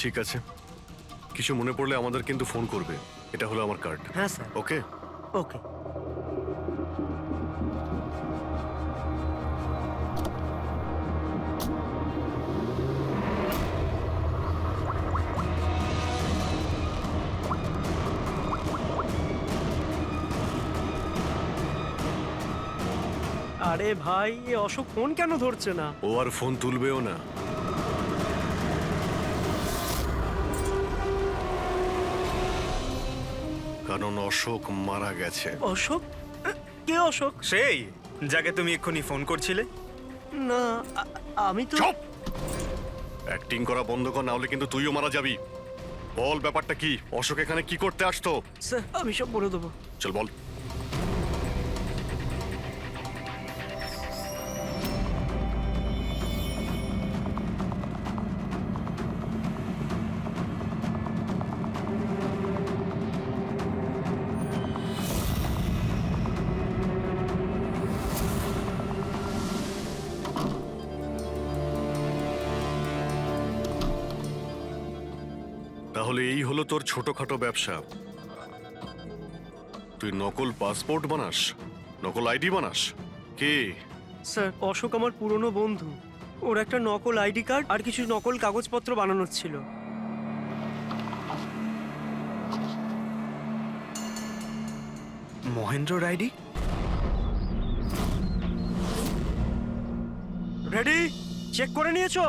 ঠিক আছে, কিছু মনে পড়লে আমাদের কিন্তু ফোন করবে। এটা হলো আমার কার্ড। হ্যাঁ স্যার। ওকে। ওকে। আরে ভাই, এ অশোক ফোন কেন ধরছে না? ও আর ফোন তুলবেও না। কারণ অশোক মারা গেছে। অশোক? কে অশোক? সেই যাকে তুমি এক্ষুনি ফোন করছিলে। না, আমি তো। চুপ! অ্যাক্টিং করা বন্ধ কর, না হলে কিন্তু তুইও মারা যাবি। বল ব্যাপারটা কি? অশোক এখানে কি করতে আসতো? স্যার, আমি সব বলে দেবো। চল বল। তাহলে এই হলো তোর ছোটখাটো ব্যবসা। তুই নকল পাসপোর্ট বানাস, নকল আইডি বানাস। কে? স্যার, অশোক আমার পুরনো বন্ধু। ওর একটা নকল আইডি কার্ড আর কিছু নকল কাগজপত্র বানানোর ছিল। মহেন্দ্র রাইডি? রেডি? চেক করে নিয়েছো?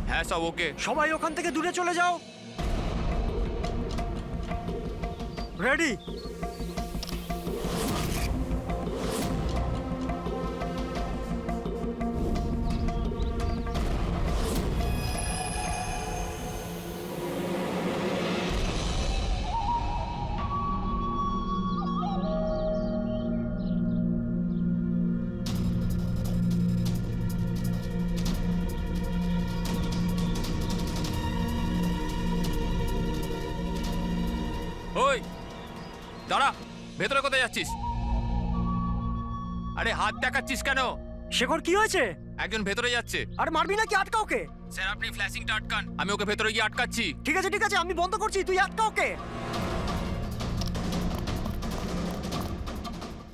হ্যাঁ সব ওকে। সবাই ওখান থেকে দূরে চলে যাও। রেডি? ওই দাঁড়া, ভেতরে কোথায় যাচ্ছিস? আরে হাত দেখাচ্ছিস কেন? শেখর, কি হয়েছে? একজন ভেতরে যাচ্ছে। আর মারবি নাকি? আটকা ওকে। স্যার আপনি ফ্ল্যাশিংটা আটকান, আমি ওকে ভেতরে গিয়ে আটকাচ্ছি। ঠিক আছে ঠিক আছে, আমি বন্ধ করছি, তুই আটকা ওকে।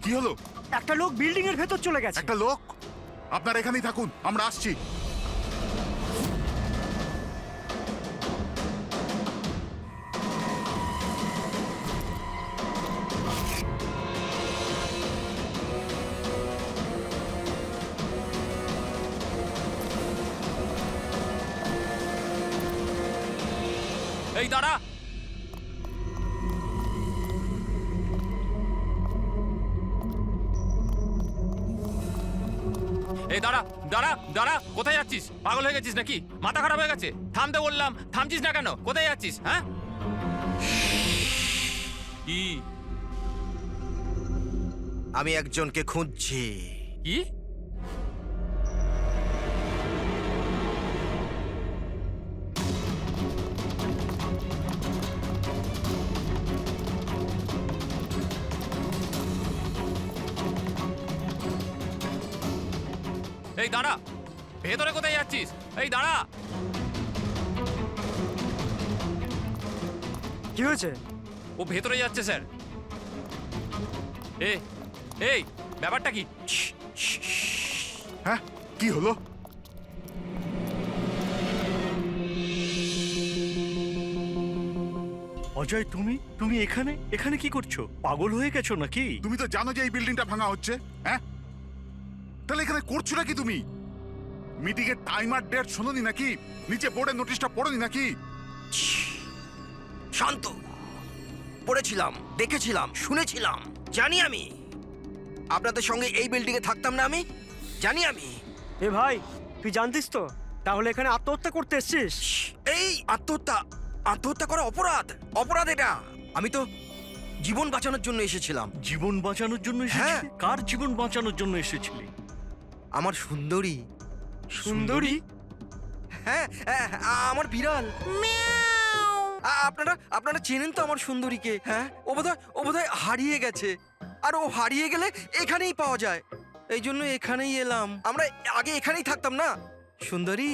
কি হলো? একটা লোক বিল্ডিং এর ভেতর চলে গেছে। একটা লোক? আপনারা এখানেই থাকুন, আমরা আসছি। এই দাঁড়া, এই দাঁড়া দাঁড়া দাঁড়া, কোথায় যাচ্ছিস? পাগল হয়ে গেছিস নাকি? মাথা খারাপ হয়ে গেছে? থামতে বললাম, থামছিস না কেন? কোথায় যাচ্ছিস? হ্যাঁ কি? আমি একজনকে খুঁজছি। কি? এই দাঁড়া, ভেতরে কোথায় যাচ্ছিস? এই দাঁড়া। কি হয়েছে? ও ভেতরে যাচ্ছে স্যার। এই ব্যাপারটা কি? হ্যাঁ, কি হলো? অজয়, তুমি তুমি এখানে এখানে কি করছো? পাগল হয়ে গেছো নাকি? তুমি তো জানো যে এই বিল্ডিংটা ভাঙা হচ্ছে। হ্যাঁ, তাহলে এখানে করছো নাকি তুমি? মিটিং এর টাইম আর ডেট শোনোনি নাকি? নিচে বোর্ডের নোটিশটা পড়োনি নাকি? শান্ত। পড়েছিলাম, দেখেছিলাম, শুনেছিলাম। জানি আমি আপনাদের সঙ্গে এই বিল্ডিং এ থাকতাম না। আমি জানি। এ ভাই, তুই জানতিস তো? তাহলে এখানে আত্মহত্যা করতে এসেছিস? এই আত্মহত্যা করা অপরাধ। অপরাধ এটা। আমি তো জীবন বাঁচানোর জন্য এসেছিলাম। জীবন বাঁচানোর জন্য হ্যাঁ। এসেছিলি? কার জীবন বাঁচানোর জন্য এসেছিলি? আমার সুন্দরী। সুন্দরী? হ্যাঁ, আমার বিড়াল। আপনারা চেনেন তো আমার সুন্দরীকে? হ্যাঁ, ও বোধহয় হারিয়ে গেছে। আর ও হারিয়ে গেলে এখানেই পাওয়া যায়, এই জন্য এখানেই এলাম। আমরা আগে এখানেই থাকতাম না। সুন্দরী,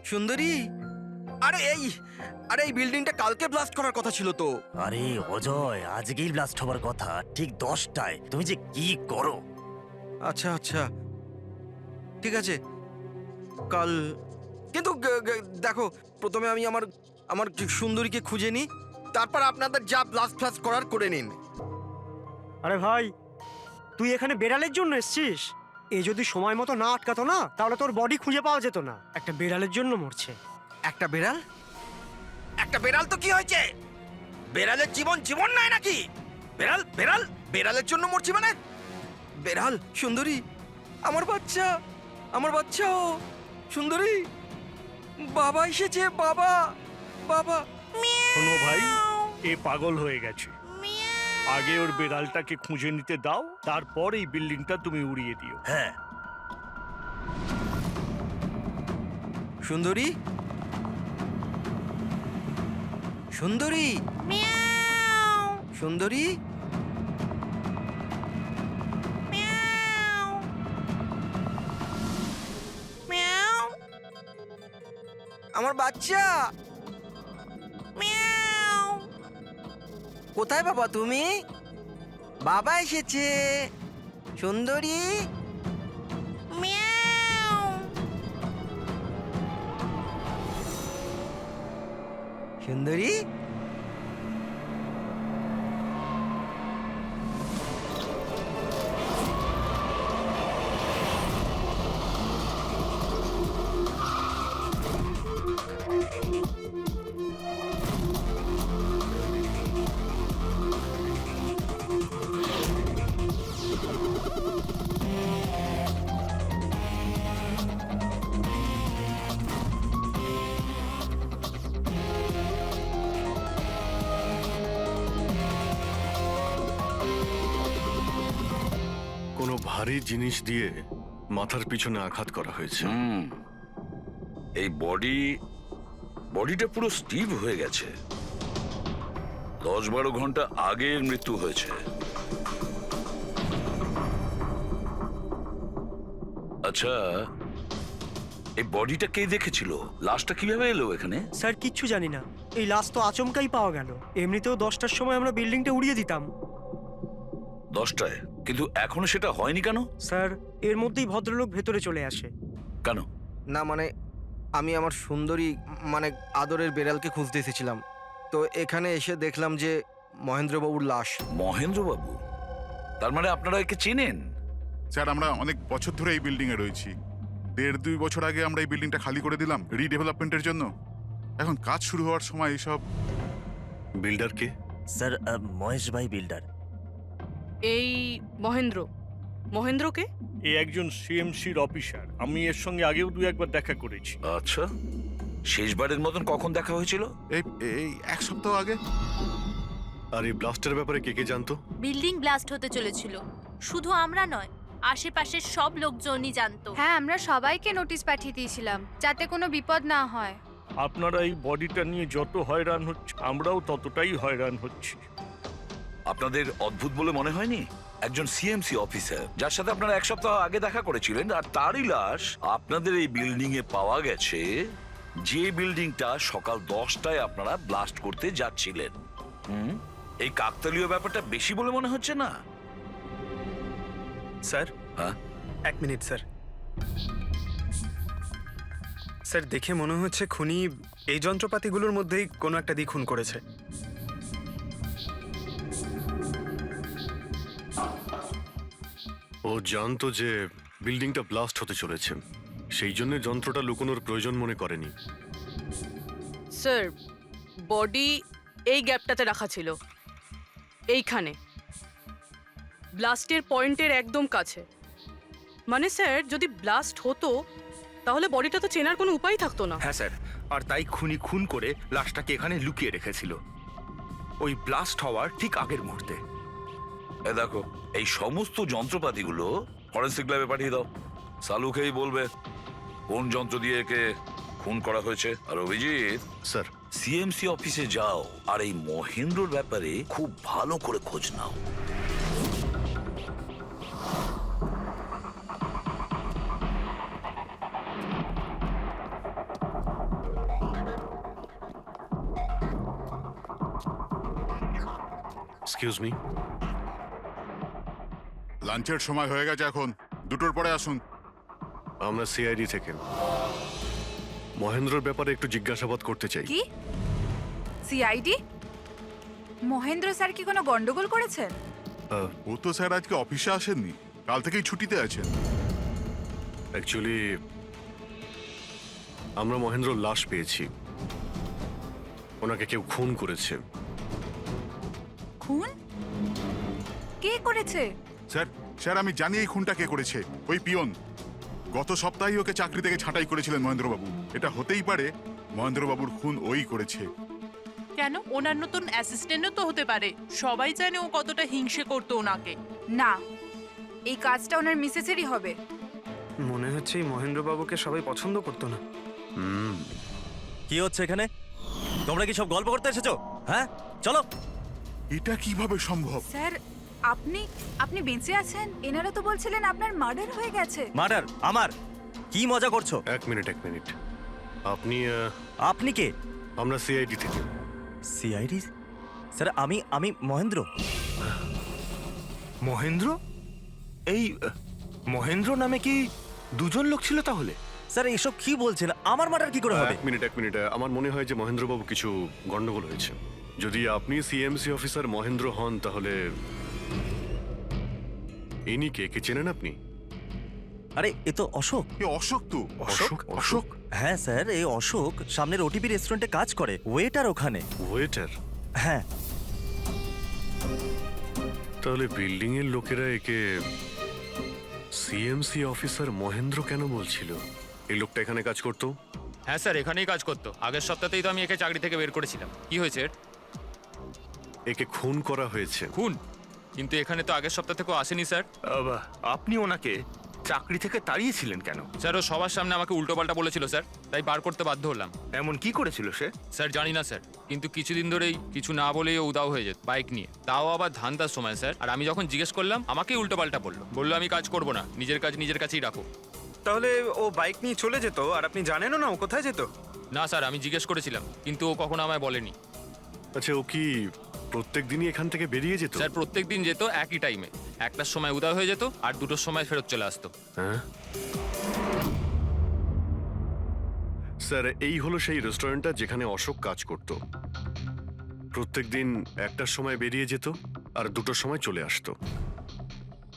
সুন্দরী, আরে এই বিল্ডিংটা কালকে ব্লাস্ট করার কথা ছিল তো। আরে অজয়, আজকেই ব্লাস্ট হবার কথা, ঠিক 10টায়। তুমি যে কি করো! আচ্ছা আচ্ছা, ঠিক আছে, কাল। কিন্তু দেখো, প্রথমে আমি আমার সুন্দরীকে খুঁজে নিই, তারপর আপনাদের যা ব্লাস্ট ফ্লাস্ট করার করে নিন। আরে ভাই, তুই এখানে বেড়ালের জন্য এসছিস? এ যদি সময় মতো না আটকাতো না, তাহলে তোর বডি খুঁজে পাওয়া যেত না। একটা বেড়ালের জন্য মরছে। একটা বেড়াল তো কি হয়েছে? বেড়ালের জীবন নয় নাকি? বেড়ালের জন্য মরছি মানে? বেড়াল, সুন্দরী, আমার বাচ্চা ও সুন্দরী, বাবা এসেছে, বাবা। শোনো ভাই, এ পাগল হয়ে গেছে। আগে ওর বেড়ালটাকে খুঁজে নিতে দাও, তারপর এই বিল্ডিংটা তুমি উড়িয়ে দিও। হ্যাঁ, সুন্দরী, আমার বাচ্চা। কোথায় বাবা তুমি? বাবা এসেছে, সুন্দরী। সুন্দরী, কোনো ভারী জিনিস দিয়ে মাথার পিছনে আঘাত করা হয়েছে। এই বডিটা পুরো স্টিভ হয়ে গেছে। 10-12 ঘন্টা আগের মৃত্যু হয়েছে। আচ্ছা, এই বডিটা কে দেখেছিল? লাশটা কিভাবে এলো এখানে? স্যার, কিচ্ছু জানি না। এই লাশ তো আচমকাই পাওয়া গেল। এমনিতেও 10টার সময় আমরা বিল্ডিংটা উড়িয়ে দিতাম। 10টায়? কিন্তু এখনো সেটা হয়নি কেন? স্যার, এর মধ্যেই ভদ্রলোক ভেতরে চলে আসে। কেন? না মানে আমি আমার সুন্দরী মানে আদরের বেড়ালকে খুঁজতে এসেছিলাম, তো এখানে এসে দেখলাম যে মহেন্দ্রবাবুর লাশ। মহেন্দ্রবাবু? তার মানে আপনারা একে চেনেন? স্যার, আমরা অনেক বছর ধরে এই বিল্ডিং এ রয়েছি। 1.5-2 বছর আগে আমরা এই বিল্ডিংটা খালি করে দিলাম রিডেভেলপমেন্টের জন্য। এখন কাজ শুরু হওয়ার সময় এইসব। বিল্ডার কে? স্যার, মহেশ ভাই বিল্ডার। এই মহেন্দ্রকে? এ একজন সিএমসির অফিসার। আমি এর সঙ্গে আগেও 2-1বার দেখা করেছি। আচ্ছা, শেষবারের মতন কখন দেখা হয়েছিল? এই 1 সপ্তাহ আগে। আর এই ব্লাস্টের ব্যাপারে কে জানতো? বিল্ডিং ব্লাস্ট হতে চলেছিল। শুধু আমরা নয়, আশেপাশের সব লোকজনই জানতো। হ্যাঁ, আমরা সবাইকে নোটিশ পাঠিয়ে দিয়েছিলাম যাতে কোনো বিপদ না হয়। আপনারা এই বডিটা নিয়ে যত হয়রান হচ্ছে, আমরাও ততটাই হয়রান হচ্ছি। আপনাদের অদ্ভুত বলে মনে হয়নি? একজন সিএমসি অফিসার যার সাথে আপনারা 1 সপ্তাহ আগে দেখা করেছিলেন, আর তারই লাশ আপনাদের এই বিল্ডিং এ পাওয়া গেছে, যে বিল্ডিংটা সকাল 10টায় আপনারা ব্লাস্ট করতে যাচ্ছিলেন। এই কাকতালীয় ব্যাপারটা বেশি বলে মনে হচ্ছে না? স্যার, হ্যাঁ, 1 মিনিট স্যার। স্যার, দেখে মনে হচ্ছে খুনি এই যন্ত্রপাতিগুলোর মধ্যেই কোনো একটা দিয়ে খুন করেছে। ও জানতো যে বিল্ডিংটা ব্লাস্ট হতে চলেছে, সেই জন্য যন্ত্রটা লুকোনোর প্রয়োজন মনে করেনি। স্যার, বডি এই গ্যাপটাতে রাখা ছিল, এইখানে ব্লাস্টের পয়েন্টের একদম কাছে। মানে স্যার, যদি ব্লাস্ট হতো তাহলে বডিটা তো চেনার কোনো উপায় থাকতো না। হ্যাঁ স্যার, আর তাই খুনি খুন করে লাশটাকে এখানে লুকিয়ে রেখেছিল ওই ব্লাস্ট হওয়ার ঠিক আগের মুহূর্তে। এ দেখো, এই সমস্ত যন্ত্রপাতিগুলো ফরেন্সিক ল্যাবে পাঠিয়ে দাও। সালুকেই বলবে কোন যন্ত্র দিয়ে একে খুন করা হয়েছে। আর অভিজিৎ, স্যার, সিএমসি অফিসে যাও আর এই মহেন্দ্রর ব্যাপারে খুব ভালো করে খোঁজ নাও। Excuse me. লাঞ্চের সময় হয়ে গেছে, এখন 2টোর পরে আসুন। আমরা সিআইডি থেকে মহেন্দ্রর ব্যাপারে একটু জিজ্ঞাসাবাদ করতে চাই। কি সিআইডি? মহেন্দ্র স্যার কি কোনো গন্ডগোল করেছেন? ও তো স্যার আজকে অফিসে আসেননি, কাল থেকেই ছুটিতে আছেন। অ্যাকচুয়ালি আমরা মহেন্দ্রর লাশ পেয়েছি। ওনাকে কেউ খুন করেছে। খুন? কে করেছে? স্যার স্যার আমি জানি এই খুনটা কে করেছে। ওই পিয়ন গত সপ্তাহেই ওকে চাকরি থেকে ছাঁটাই করেছিলেন মহেন্দ্রবাবু। এটা হতেই পারে মহেন্দ্রবাবুর খুন ওই করেছে। কেন? ওনার নতুন অ্যাসিস্ট্যান্টও তো হতে পারে। সবাই জানে ও কতটা হিংসে করতো ওনাকে। না, এই কাজটা ওনার মিসেসেরই হবে। মনে হচ্ছে এই মহেন্দ্রবাবুকে সবাই পছন্দ করতো না। কি হচ্ছে এখানে? তোমরা কি সব গল্প করতে এসেছো? হ্যাঁ, চলো। এটা কিভাবে সম্ভব? স্যার আপনি বেঁচে আছেন? এনারা তো বলছিলেন আপনার মার্ডার হয়ে গেছে। মার্ডার? আমার? কি মজা করছো? এক মিনিট। আপনি আপনি কে? আমরা সিআইডি থেকে। সিআইডি? স্যার আমি মহেন্দ্র। মহেন্দ্র? এই মহেন্দ্র নামে কি দুজন লোক ছিল তাহলে? স্যার এসব কি বলছেন? আমার মার্ডার কি করে হবে? এক মিনিট। আমার মনে হয় যে মহেন্দ্রবাবু কিছু গন্ডগোল হয়েছে। যদি আপনি সিএমসি অফিসার মহেন্দ্র হন তাহলে ইনি কে চেনেন আপনি? আরে এ তো অশোক। এ অশোক তো। অশোক? হ্যাঁ স্যার, এই অশোক সামনের ওটিপি রেস্টুরেন্টে কাজ করে, ওয়েটার ওখানে। ওয়েটার? হ্যাঁ। তাহলে বিল্ডিং এর লোকেরা একে সিএমসি অফিসার মহেন্দ্র কেন বলছিল? এই লোকটা এখানে কাজ করতো? হ্যাঁ স্যার, এখানেই কাজ করতো। আগের সপ্তাহতেই তো আমি একে চাকরি থেকে বের করেছিলাম। কি হয়েছে? একে খুন করা হয়েছে। খুন? কিন্তু এখানে তো আগের সপ্তাহ থেকেও আসেনি স্যার। আপনি ওনাকে চাকরি থেকে তাড়িয়েছিলেন কেন? স্যার ও সবার সামনে আমাকে উল্টোপাল্টা বলেছিল স্যার, তাই বার করতে বাধ্য হলাম। এমন কি করেছিল সে? স্যার জানি না স্যার, কিন্তু কিছুদিন ধরেই কিছু না বলেই ও উদাও হয়ে যেত বাইক নিয়ে, তাও আবার ধান্দার সময় স্যার। আর আমি যখন জিজ্ঞেস করলাম আমাকেই উল্টোপাল্টা বললো আমি কাজ করবো না, নিজের কাজ নিজের কাছেই রাখো। তাহলে ও বাইক নিয়ে চলে যেত আর আপনি জানেনও না ও কোথায় যেত? না স্যার, আমি জিজ্ঞেস করেছিলাম কিন্তু ও কখনো আমায় বলেনি। আচ্ছা, ও কি প্রত্যেক দিনই এখান থেকে বেরিয়ে যেত? স্যার প্রত্যেক দিন যেত একই টাইমে, 1টার সময় উদয় হয়ে যেত আর 2টোর সময় ফেরত চলে আসতো। হ্যাঁ স্যার, এই হলো সেই রেস্টুরেন্টটা যেখানে অশোক কাজ করত। প্রত্যেকদিন 1টার সময় বেরিয়ে যেত আর 2টোর সময় চলে আসতো।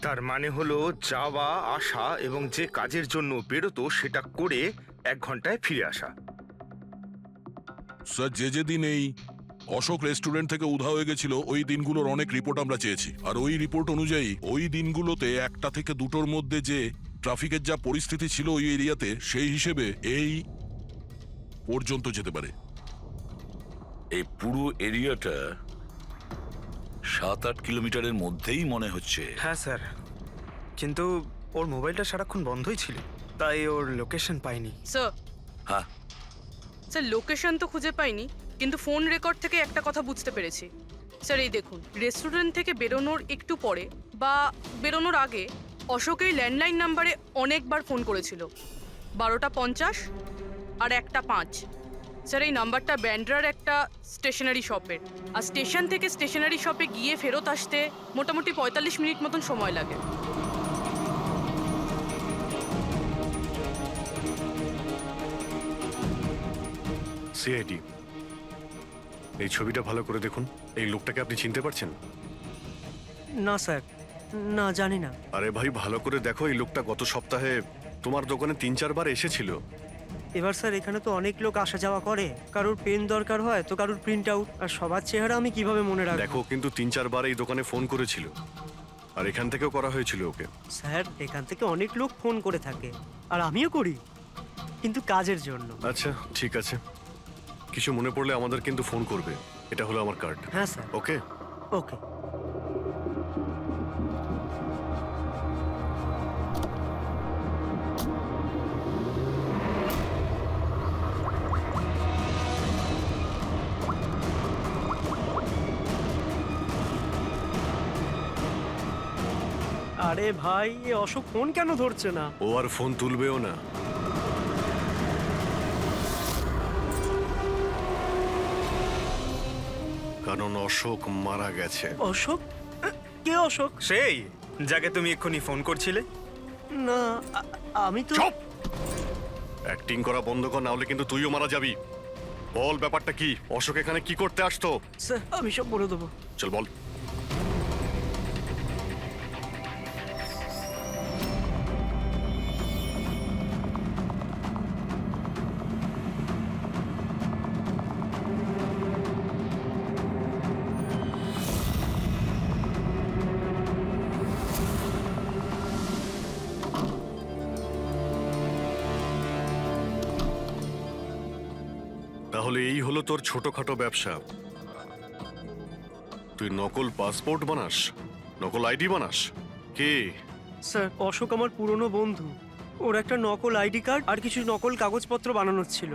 তার মানে হলো যাওয়া আসা এবং যে কাজের জন্য বেরোতো সেটা করে 1 ঘন্টায় ফিরে আসা। স্যার, যে দিন এই অশোক রেস্টুরেন্ট থেকে উধাও হয়ে গেছিল ওই দিনগুলোর অনেক রিপোর্ট আমরা চেয়েছি, আর ওই রিপোর্ট অনুযায়ী ওই দিনগুলোতে 1টা থেকে 2টোর মধ্যে যে ট্রাফিকের যা পরিস্থিতি ছিল ওই এরিয়াতে, সেই হিসেবে এই পর্যন্ত যেতে পারে। এই পুরো এরিয়াটা 7-8 কিলোমিটারের মধ্যেই মনে হচ্ছে। হ্যাঁ স্যার, কিন্তু ওর মোবাইলটা সারাক্ষণ বন্ধই ছিল, তাই ওর লোকেশন পাইনি। স্যার হ্যাঁ স্যার, লোকেশন তো খুঁজে পাইনি, কিন্তু ফোন রেকর্ড থেকে একটা কথা বুঝতে পেরেছি। স্যার এই দেখুন, রেস্টুরেন্ট থেকে বেরোনোর একটু পরে বা বেরোনোর আগে অশোক এই ল্যান্ডলাইন নাম্বারে অনেকবার ফোন করেছিল, 12টা 50 আর 1টা 5। স্যার এই নাম্বারটা ব্যান্ড্রার একটা স্টেশনারি শপের, আর স্টেশন থেকে স্টেশনারি শপে গিয়ে ফেরত আসতে মোটামুটি 45 মিনিট মতন সময় লাগে। সিআইডি, এই ছবিটা ভালো করে দেখুন। এই লোকটাকে আপনি চিনতে পারছেন? না স্যার, না জানি না। আরে ভাই, ভালো করে দেখো, এই লোকটা গত সপ্তাহে তোমার দোকানে 3-4 বার এসেছিল। এবার স্যার এখানে তো অনেক লোক আসা যাওয়া করে, কারোর পেন দরকার হয় তো কারোর প্রিন্ট আউট, আর সবার চেহারা আমি কিভাবে মনে রাখবো? দেখো, কিন্তু 3-4 বার এই দোকানে ফোন করেছিল, আর এখান থেকেও করা হয়েছিল ওকে। স্যার এখান থেকে অনেক লোক ফোন করে থাকে, আর আমিও করি, কিন্তু কাজের জন্য। আচ্ছা ঠিক আছে, কিছু মনে পড়লে আমাদের কিন্তু ফোন করবে। এটা হলো আমার কার্ড। হ্যাঁ স্যার। ওকে ওকে। আরে ভাই এ অশোক ফোন কেন ধরছে না? ও আর ফোন তুলবেও না। কারণ অশোক মারা গেছে। অশোক? কে অশোক? সেই যাকে তুমি এক্ষুনি ফোন করছিলে। না আমি তো চুপ! অ্যাক্টিং করা বন্ধ কর, না হলে কিন্তু তুইও মারা যাবি। বল ব্যাপারটা কি? অশোক এখানে কি করতে আসতো? স্যার আমি সব বলে দেবো। চল বল। তাহলে এই হলো তোর ছোটখাটো ব্যবসা। তুই নকল পাসপোর্ট বানাস, নকল আইডি বানাস। কে? স্যার অশোক আমার পুরনো বন্ধু। ওর একটা নকল আইডি কার্ড আর কিছু নকল কাগজপত্র বানানোর ছিল।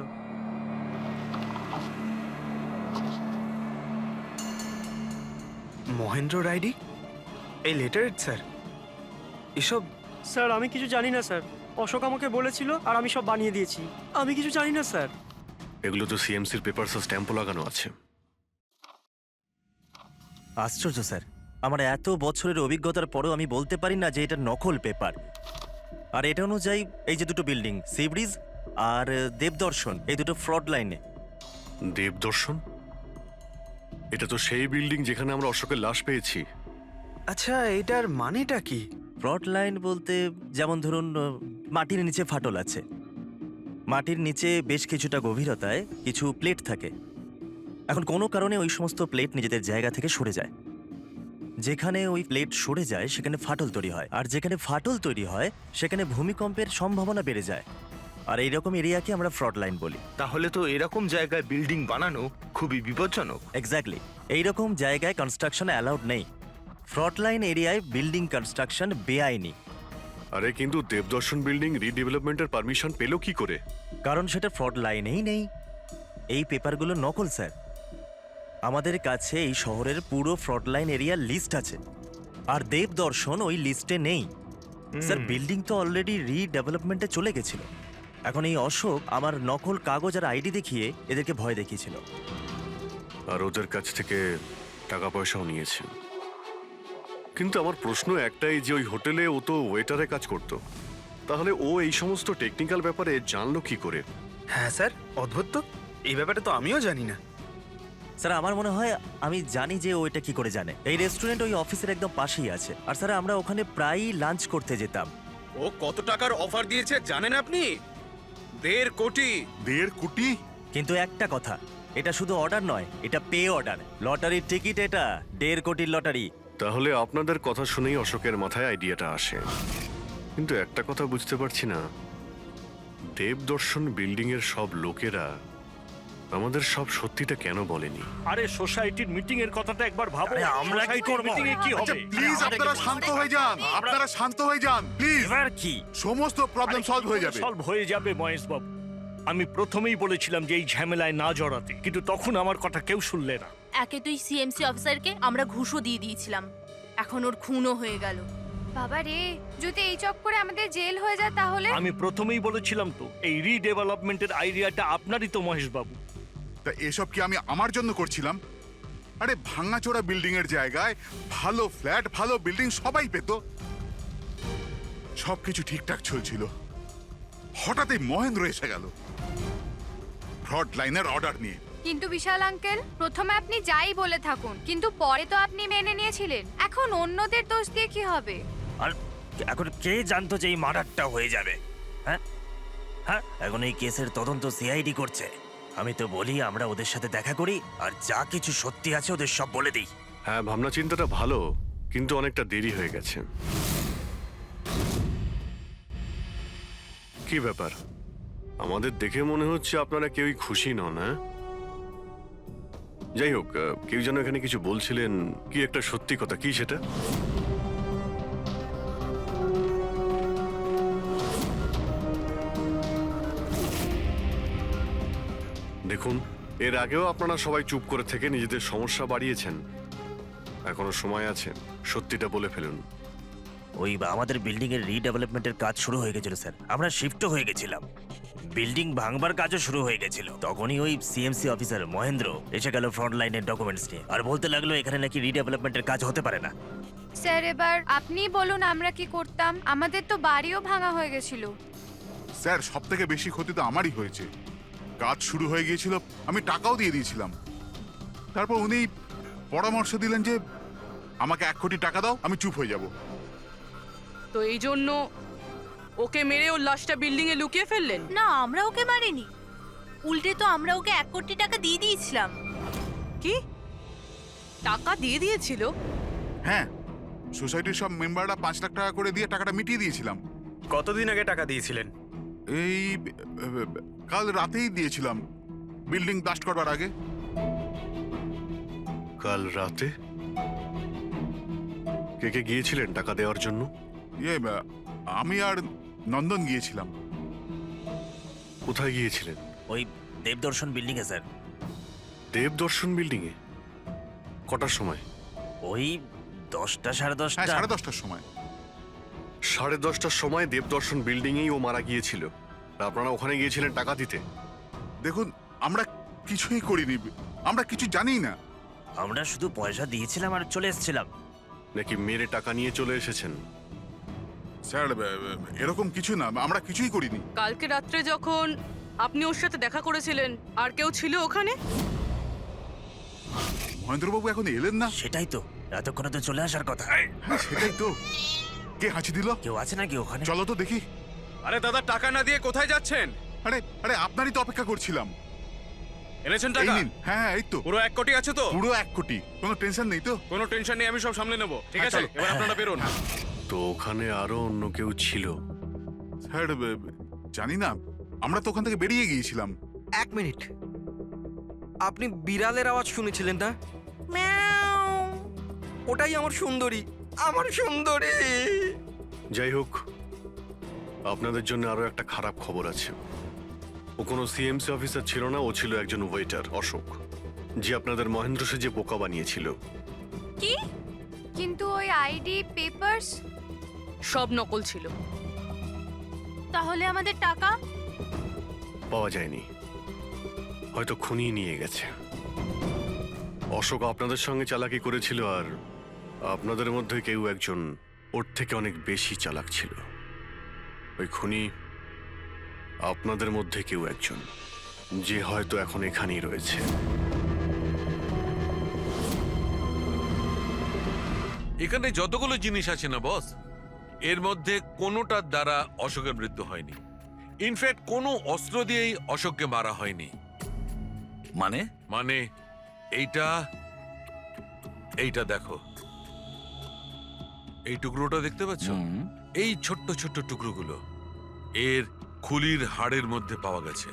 মহেন্দ্র রাইডি, এই লেটার স্যার, এসব স্যার আমি কিছু জানি না স্যার। অশোক আমাকে বলেছিল আর আমি সব বানিয়ে দিয়েছি। আমি কিছু জানি না স্যার। এগুলো তো সিএমসির পেপারস স্ট্যাম্পও লাগানো আছে। আশ্চর্য স্যার, আমার এত বছরের অভিজ্ঞতার পরেও আমি বলতে পারি না যে এটা নকল পেপার। আর এটা অনুযায়ী এই যে দুটো বিল্ডিং, সি ব্রিজ আর দেবদর্শন, এই দুটো ফ্রড লাইনে। দেবদর্শন? এটা তো সেই বিল্ডিং যেখানে আমরা অশোকের লাশ পেয়েছি। আচ্ছা এটার মানেটা কি? ফ্রড লাইন বলতে যেমন ধরুন মাটির নিচে ফাটল আছে, মাটির নিচে বেশ কিছুটা গভীরতায় কিছু প্লেট থাকে। এখন কোনো কারণে ওই সমস্ত প্লেট নিজেদের জায়গা থেকে সরে যায়। যেখানে ওই প্লেট সরে যায় সেখানে ফাটল তৈরি হয়, আর যেখানে ফাটল তৈরি হয় সেখানে ভূমিকম্পের সম্ভাবনা বেড়ে যায়। আর এইরকম এরিয়াকে আমরা ফ্রড লাইন বলি। তাহলে তো এরকম জায়গায় বিল্ডিং বানানো খুবই বিপজ্জনক। এক্স্যাক্টলি, এইরকম জায়গায় কনস্ট্রাকশন অ্যালাউড নেই। ফ্রড লাইন এরিয়ায় বিল্ডিং কনস্ট্রাকশন বেআইনি। আরে কিন্তু দেবদর্শন বিল্ডিং রিডেভেলপমেন্টের পারমিশন পেলো কি করে? কারণ সেটা ফ্রড লাইনেই নেই। এই পেপারগুলো নকল স্যার। আমাদের কাছে এই শহরের পুরো ফ্রড লাইন এরিয়ার লিস্ট আছে, আর দেবদর্শন ওই লিস্টে নেই। স্যার বিল্ডিং তো অলরেডি রিডেভেলপমেন্টে চলে গেছিল। এখন এই অশোক আমার নকল কাগজ আর আইডি দেখিয়ে এদেরকে ভয় দেখিয়েছিল। আর ওদের কাছ থেকে টাকা পয়সাও নিয়েছে। কিন্তু আমার প্রশ্ন একটাই যে ওই হোটেলে ও তো ওয়েটারে কাজ করত, তাহলে ও এই সমস্ত টেকনিক্যাল ব্যাপারে জানলো কি করে? হ্যাঁ স্যার, অদ্ভুত তো, এই ব্যাপারে তো আমিও জানি না। স্যার আমার মনে হয় আমি জানি যে ও এটা কি করে জানে। এই রেস্টুরেন্ট ওই অফিসের একদম পাশেই আছে, আর স্যার আমরা ওখানে প্রায়ই লাঞ্চ করতে যেতাম। ও কত টাকার অফার দিয়েছে জানেন আপনি? 1.5 কোটি। 1.5 কোটি? কিন্তু একটা কথা, এটা শুধু অর্ডার নয়, এটা পে অর্ডার। লটারির টিকিট এটা, 1.5 কোটির লটারি। তাহলে আপনাদের কথা শুনেই অশোকের মাথায় আইডিয়াটা আসে। কিন্তু একটা কথা বুঝতে পারছি না, দেবদর্শন বিল্ডিং এর সব লোকেরা আমাদের সব সত্যিটা কেন বলেনি? আরে সোসাইটির মিটিং এর কথাটা একবার ভাবো। আরে আমরা কি করব? মিটিং এ কি আচ্ছা হবে? প্লিজ আপনারা শান্ত হয়ে যান, আপনারা শান্ত হয়ে যান প্লিজ। এবার কি সমস্ত প্রবলেম সলভ হয়ে যাবে। সলভ হয়ে যাবে মহেশ বাবু। আমি প্রথমেই বলেছিলাম যে এই ঝামেলায় না জড়াতে, কিন্তু তখন আমার কথা কেউ শুনলে না। একে তুই সিএমসি অফিসারকে আমরা ঘুষও দিয়ে দিয়েছিলাম, এখন ওর খুনও হয়ে গেল। বাবা রে, যদি এই চক্করে আমাদের জেল হয়ে যায় তাহলে? আমি প্রথমেই বলেছিলাম তো, এই রিডেভেলপমেন্টের আইডিয়াটা আপনারই তো মহেশ বাবু। তা এসব কি আমি আমার জন্য করছিলাম? আরে ভাঙাচোরা বিল্ডিং এর জায়গায় ভালো ফ্ল্যাট, ভালো বিল্ডিং সবাই পেত। সবকিছু ঠিকঠাক চলছিল, হঠাৎই মহেন্দ্র এসে গেল ফ্রড লাইনের অর্ডার নিয়ে। কিন্তু বিশাল আঙ্কেল, প্রথমে আপনি যাই বলে থাকুন, কিন্তু পরে তো আপনি মেনে নিয়েছিলেন। এখন অন্যদের দোষ দিয়ে কি হবে? আর এখন কে জানতো যে এই মার্ডারটা হয়ে যাবে? হ্যাঁ হ্যাঁ, এখন এই কেসের তদন্ত সিআইডি করছে। আমি তো বলি আমরা ওদের সাথে দেখা করি, আর যা কিছু সত্যি আছে ওদের সব বলে দিই। হ্যাঁ, ভাবনা চিন্তাটা ভালো, কিন্তু অনেকটা দেরি হয়ে গেছে। কি ব্যাপার, আমাদের দেখে মনে হচ্ছে আপনারা কেউই খুশি নন। হ্যাঁ, যাই হোক, কেউ যেন এখানে কিছু বলছিলেন, কি একটা সত্যি কথা, কি সেটা? দেখুন, এর আগেও আপনারা সবাই চুপ করে থেকে নিজেদের সমস্যা বাড়িয়েছেন। এখনো সময় আছে, সত্যিটা বলে ফেলুন। ওই আমাদের বিল্ডিং এর রিডেভেলপমেন্টের কাজ শুরু হয়ে গেছিল স্যার। আমরা শিফটও হয়ে গেছিলাম, বিল্ডিং ভাঙবার কাজও শুরু হয়ে গেছিল। তখনই ওই সিএমসি অফিসার মহেন্দ্র এসে গেল ফ্রন্ট লাইনের ডকুমেন্টস নিয়ে, আর বলতে লাগলো এখানে নাকি রিডেভেলপমেন্টের কাজ হতে পারে না। স্যার এবার আপনিই বলুন আমরা কি করতাম, আমাদের তো বাড়িও ভাঙা হয়ে গেছিল। স্যার সব থেকে বেশি ক্ষতি তো আমারই হয়েছে। কাজ শুরু হয়ে গিয়েছিল, আমি টাকাও দিয়ে দিয়েছিলাম। তারপর উনি পরামর্শ দিলেন যে আমাকে 1 কোটি টাকা দাও, আমি চুপ হয়ে যাব। তো এই জন্য ওকে মেরে ওর লাশটা বিল্ডিং এ লুকিয়ে ফেললেন? না, আমরা ওকে মারিনি, উল্টে তো আমরা ওকে 1 কোটি টাকা দিয়ে দিয়েছিলাম। কি টাকা দিয়ে দিয়েছিল? হ্যাঁ, সোসাইটির সব মেম্বাররা 5 লাখ টাকা করে দিয়ে টাকাটা মিটিয়ে দিয়েছিলাম। কতদিন আগে টাকা দিয়েছিলেন? এই কাল রাতেই দিয়েছিলাম, বিল্ডিং ব্লাস্ট করবার আগে। কাল রাতে কে কে গিয়েছিলেন টাকা দেওয়ার জন্য? আমি আর নন্দন গিয়েছিলাম। কোথায় গিয়েছিলেন? ওই দেবদর্শন বিল্ডিং এ স্যার। দেবদর্শন বিল্ডিং এ কটার সময়? ওই 10টা সাড়ে 10টা। হ্যাঁ, 10:30টার সময়। 10:30টার সময় দেবদর্শন বিল্ডিং এই ও মারা গিয়েছিল। আর আপনারা ওখানে গিয়েছিলেন টাকা দিতে? দেখুন, আমরা কিছুই করিনি, আমরা কিছু জানি না। আমরা শুধু পয়সা দিয়েছিলাম আর চলে এসেছিলাম। নাকি মেরে টাকা নিয়ে চলে এসেছেন? স্যার এরকম কিছু না, আমরা কিছুই করিনি। কালকে রাত্রে যখন আপনি ওর সাথে দেখা করেছিলেন আর কেউ ছিল ওখানে? মহেন্দ্রবাবু এখন এলেন না। সেটাই তো, এতক্ষণে তো চলে আসার কথা। হ্যাঁ, সেটাই তো। কে হাঁচি দিল? কেউ আছে নাকি ওখানে? চলো তো দেখি। আরে দাদা, টাকা না দিয়ে কোথায় যাচ্ছেন? আরে আরে আপনারই তো অপেক্ষা করছিলাম। এনেছেন এই টাকা? নিন। হ্যাঁ, এই তো পুরো 1 কোটি আছে তো? পুরো 1 কোটি, কোনো টেনশন নেই তো? কোনো টেনশন নেই, আমি সব সামলে নেব। ঠিক হ্যাঁ, আছে, চলো। এবার আপনারা বেরোন। তো ওখানে আরো অন্য কেউ ছিল? স্যার জানি না, আমরা তো ওখান থেকে বেরিয়ে গিয়েছিলাম। 1 মিনিট, আপনি বিড়ালের আওয়াজ শুনেছিলেন না? ওটাই আমার সুন্দরী, আমার সুন্দরী। যাই হোক, আপনাদের জন্য আরো একটা খারাপ খবর আছে। ও কোনো সিএমসি অফিসার ছিল না, ও ছিল একজন ওয়েটার, অশোক, যে আপনাদের মহেন্দ্র সেজে বোকা বানিয়েছিল। কি? কিন্তু ওই আইডি পেপারস সব নকল ছিল। তাহলে আমাদের টাকা? পাওয়া যায়নি, হয়তো খুনি নিয়ে গেছে। অশোক আপনাদের সঙ্গে চালাকি করেছিল, আর আপনাদের মধ্যে কেউ একজন ওর থেকে অনেক বেশি চালাক ছিল। ওই খুনি আপনাদের মধ্যে কেউ একজন, যে হয়তো এখন এখানেই রয়েছে। এখানে যতগুলো জিনিস আছে না বস, এর মধ্যে কোনোটার দ্বারা অশোকের মৃত্যু হয়নি। ইনফ্যাক্ট কোনো অস্ত্র দিয়েই অশোককে মারা হয়নি। মানে মানে এইটা এইটা দেখো, এই টুকরোটা দেখতে পাচ্ছ? এই ছোট্ট ছোট্ট টুকরোগুলো এর খুলির হাড়ের মধ্যে পাওয়া গেছে।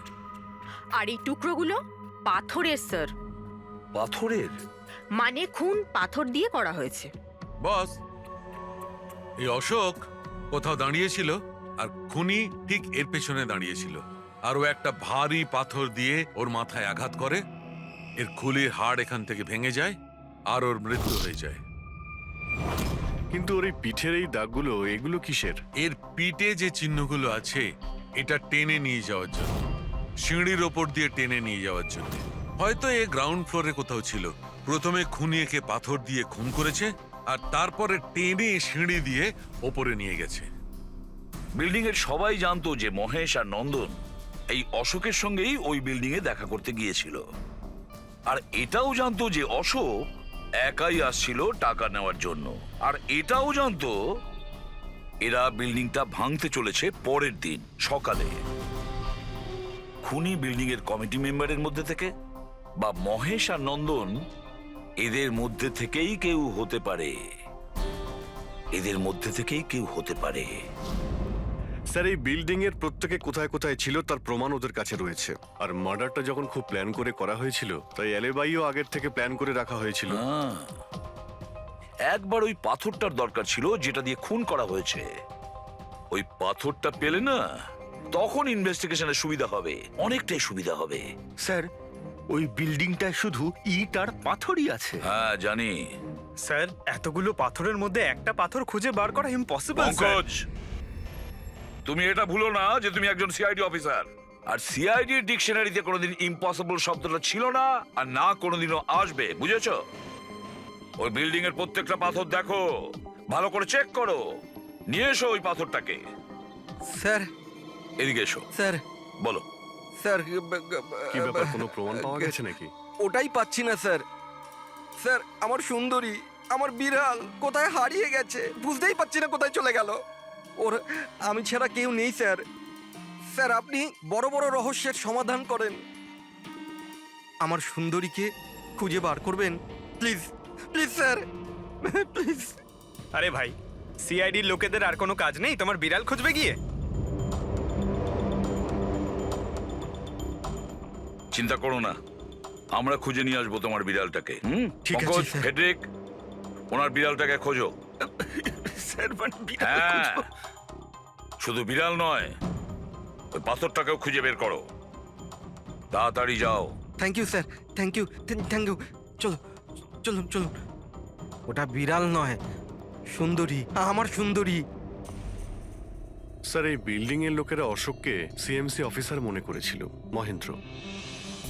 আর এই টুকরোগুলো পাথরের স্যার। পাথরের? মানে খুন পাথর দিয়ে করা হয়েছে। বস, এই অশোক কোথাও দাঁড়িয়েছিল আর খুনি ঠিক এর পেছনে দাঁড়িয়েছিল, আর ও একটা ভারী পাথর দিয়ে ওর মাথায় আঘাত করে, এর খুলির হাড় এখান থেকে ভেঙে যায় আর ওর মৃত্যু হয়ে যায়। কিন্তু ওর এই পিঠের এই দাগগুলো, এগুলো কিসের? এর পিঠে যে চিহ্নগুলো আছে, এটা টেনে নিয়ে যাওয়ার জন্য, সিঁড়ির ওপর দিয়ে টেনে নিয়ে যাওয়ার জন্য। হয়তো এ গ্রাউন্ড ফ্লোরে কোথাও ছিল, প্রথমে খুনি একে পাথর দিয়ে খুন করেছে, আর তারপরে টেনে সিঁড়ি দিয়ে ওপরে নিয়ে গেছে। বিল্ডিং এর সবাই জানতো যে মহেশ আর নন্দন এই অশোকের সঙ্গেই ওই বিল্ডিং এ দেখা করতে গিয়েছিল, আর এটাও জানতো যে অশোক একাই আসছিল টাকা নেওয়ার জন্য, আর এটাও জানতো এরা বিল্ডিংটা ভাঙতে চলেছে পরের দিন সকালে। খুনি বিল্ডিং এর কমিটি মেম্বারের মধ্যে থেকে বা মহেশ আর নন্দন, এদের মধ্যে থেকেই কেউ হতে পারে, এদের মধ্যে থেকেই কেউ হতে পারে। স্যার, এই বিল্ডিং এর প্রত্যেকে কোথায় কোথায় ছিল তার প্রমাণ ওদের কাছে রয়েছে। আর মার্ডারটা যখন খুব প্ল্যান করে করা হয়েছিল, তাই এলেবাইও আগের থেকে প্ল্যান করে রাখা হয়েছিল। একবার ওই পাথরটার দরকার ছিল যেটা দিয়ে খুন করা হয়েছে। ওই পাথরটা পেলে না, তখন ইনভেস্টিগেশনের সুবিধা হবে, অনেকটাই সুবিধা হবে। স্যার, ওই বিল্ডিংটায় শুধু ইট আর পাথরই আছে। হ্যাঁ জানি, স্যার এতগুলো পাথরের মধ্যে একটা পাথর খুঁজে বার করা ইম্পসিবল স্যার। পঙ্কজ, তুমি এটা ভুলো না যে তুমি একজন সিআইডি অফিসার। আর সিআইডি ডিকশনারিতে কোনোদিন ইম্পসিবল শব্দটা ছিল না, আর না কোনোদিনও আসবে, বুঝেছো? ওই বিল্ডিং এর প্রত্যেকটা পাথর দেখো, ভালো করে চেক করো, নিয়ে এসো ওই পাথরটাকে। স্যার, এদিকে এসো। স্যার, বলো। স্যার, কি ব্যাপার, কোনো প্রমাণ পাওয়া গেছে নাকি? ওটাই পাচ্ছি না স্যার। স্যার, আমার সুন্দরী, আমার বিড়াল কোথায় হারিয়ে গেছে, বুঝতেই পারছি না কোথায় চলে গেল। ওর আমি ছাড়া কেউ নেই স্যার। স্যার, আপনি বড় বড় রহস্যের সমাধান করেন, আমার সুন্দরীকে খুঁজে বার করবেন প্লিজ, প্লিজ স্যার, প্লিজ। আরে ভাই, সিআইডির লোকেদের আর কোনো কাজ নেই তোমার বিড়াল খুঁজবে গিয়ে? চিন্তা করো না, আমরা খুঁজে নিয়ে আসবো তোমার বিড়ালটাকে। ঠিক আছে, পঙ্কজ, স্যার। ফেডরিক, ওনার বিড়ালটাকে খোঁজো। স্যার মানে বিড়াল হ্যাঁ, খুঁজবো? শুধু বিড়াল নয়, ওই পাথরটাকেও খুঁজে বের করো, তাড়াতাড়ি যাও। Thank you sir, thank you, thank you. চলো, চলুন চলুন। ওটা বিড়াল নয়, সুন্দরী, আমার সুন্দরী। স্যার, এই বিল্ডিং এর লোকেরা অশোককে সিএমসি অফিসার মনে করেছিল, মহেন্দ্র।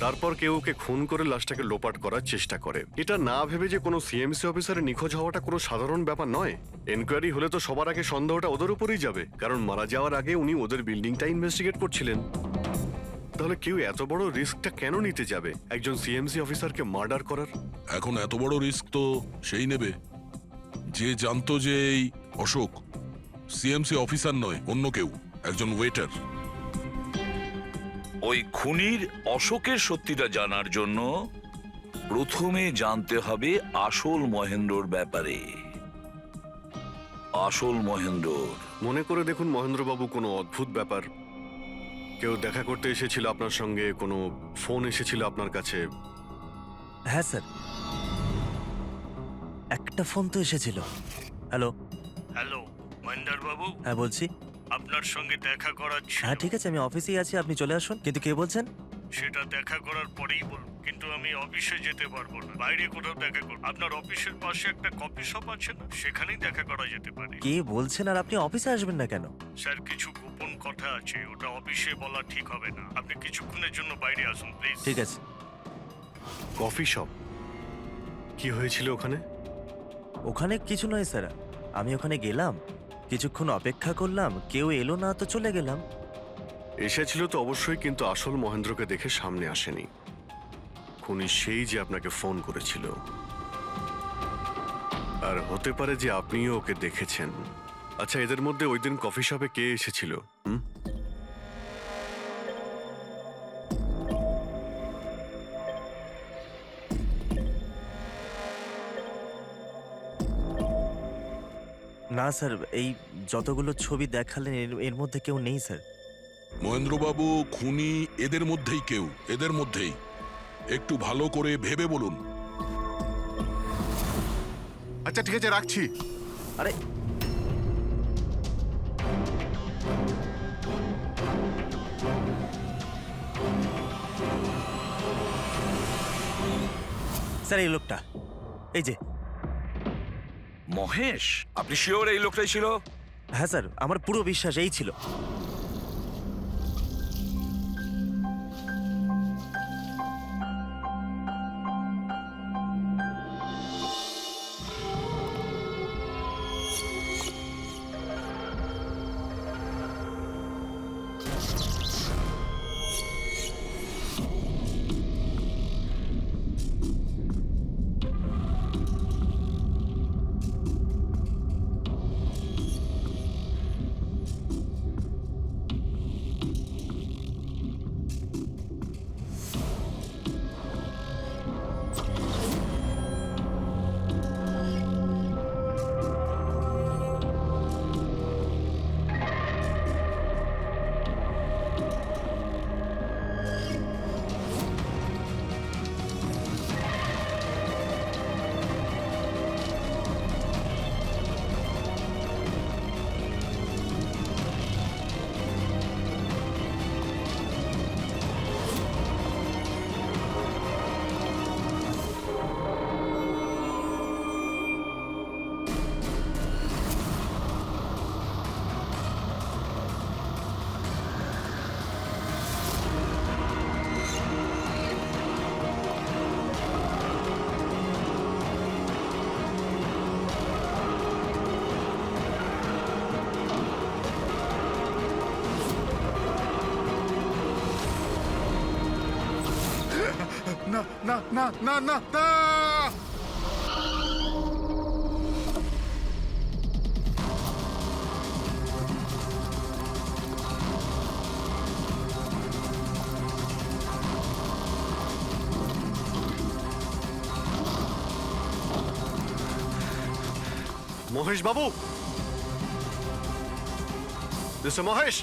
তারপর কেউ ওকে খুন করে লাশটাকে লোপাট করার চেষ্টা করে। এটা না ভেবে যে কোনো সিএমসি অফিসারের নিখোঁজ হওয়াটা কোনো সাধারণ ব্যাপার নয়। এনকোয়ারি হলে তো সবার আগে সন্দেহটা ওদের উপরই যাবে, কারণ মারা যাওয়ার আগে উনি ওদের বিল্ডিংটা ইনভেস্টিগেট করছিলেন। তাহলে কেউ এত বড় রিস্কটা কেন নিতে যাবে একজন সিএমসি অফিসারকে মার্ডার করার? এখন এত বড় রিস্ক তো সেই নেবে যে জানতো যে এই অশোক সিএমসি অফিসার নয়, অন্য কেউ, একজন ওয়েটার। ওই খুনির অশোকের সত্যিটা জানার জন্য প্রথমে জানতে হবে আসল মহেন্দ্রর ব্যাপারে। আসল মহেন্দ্র মনে করে দেখুন মহেন্দ্রবাবু, কোনো অদ্ভুত ব্যাপার, কেউ দেখা করতে এসেছিল আপনার সঙ্গে, কোনো ফোন এসেছিল আপনার কাছে? হ্যাঁ স্যার, একটা ফোন তো এসেছিল। হ্যালো। হ্যালো মহেন্দ্র বাবু, হ্যাঁ বলছি। আপনার সঙ্গে দেখা করার ছিল। হ্যাঁ ঠিক আছে, আমি অফিসেই আছি, আপনি চলে আসুন। কিন্তু কে বলছেন? সেটা দেখা করার পরেই বলবো, কিন্তু আমি অফিসে যেতে পারবো না, বাইরে কোথাও দেখা করব। আপনার অফিসের পাশে একটা কফি শপ আছে না, সেখানেই দেখা করা যেতে পারে। কে বলছেন? আর আপনি অফিসে আসবেন না কেন? স্যার, কিছু গোপন কথা আছে, ওটা অফিসে বলা ঠিক হবে না। আপনি কিছুক্ষণের জন্য বাইরে আসুন প্লিজ। ঠিক আছে। Coffee shop? কি হয়েছিল ওখানে? ওখানে কিছু নয় স্যার, আমি ওখানে গেলাম, কিছুক্ষণ অপেক্ষা করলাম, কেউ এলো না তো চলে গেলাম। এসেছিল তো অবশ্যই, কিন্তু আসল মহেন্দ্রকে দেখে সামনে আসেনি। খুনি সেই যে আপনাকে ফোন করেছিল, আর হতে পারে যে আপনিও ওকে দেখেছেন। আচ্ছা, এদের মধ্যে ওই দিন কফি শপে কে এসেছিল? না স্যার, এই যতগুলো ছবি দেখালেন এর মধ্যে কেউ নেই স্যার। মহেন্দ্রবাবু, খুনি এদের মধ্যেই কেউ, এদের মধ্যেই। একটু ভালো করে ভেবে বলুন। আচ্ছা ঠিক আছে, রাখছি। আরে স্যার, এই লোকটা, এই যে মহেশ, আপনি শিওর এই লোকটাই ছিল? হ্যাঁ স্যার, আমার পুরো বিশ্বাস এই ছিল। না না না না না না মহেশ বাবু, মিস্টার মহেশ,